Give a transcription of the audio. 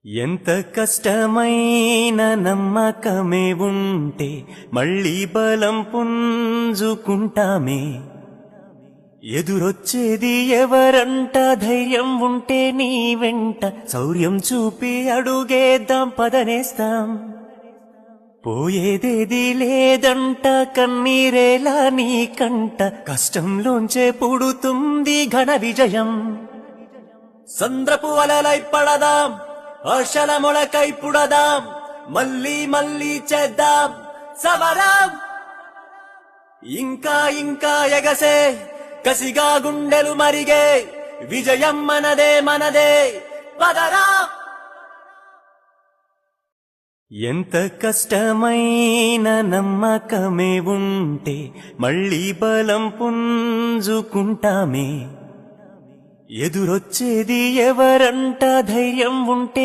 ఎంత కష్టమైన నమ్మకమే ఉంటే మళ్ళీ బలం పుంజుకుంటామే. ఎదురొచ్చేది ఎవరంట, ధైర్యం ఉంటే నీ వెంట శౌర్యం చూపి అడుగేద్దాం పదనేస్తాం. పోయేదేది లేదంట, కన్నీరేలా నీ కంట, కష్టంలోంచే పుడుతుంది ఘన విజయం. సంద్రపు వలలై పడదాం, ఆశల మొలకై పుడదాం, మళ్ళీ మళ్ళీ చేద్దాం సమరం. ఇంకా ఇంకా ఎగసే కసిగా గుండెలు మరిగే, విజయం మనదే మనదే పదరా. ఎంత కష్టమైన నమ్మకమే ఉంటే మళ్ళీ బలం పుంజుకుంటామే. ఎదురొచ్చేది ఎవరంట, ధైర్యం ఉంటే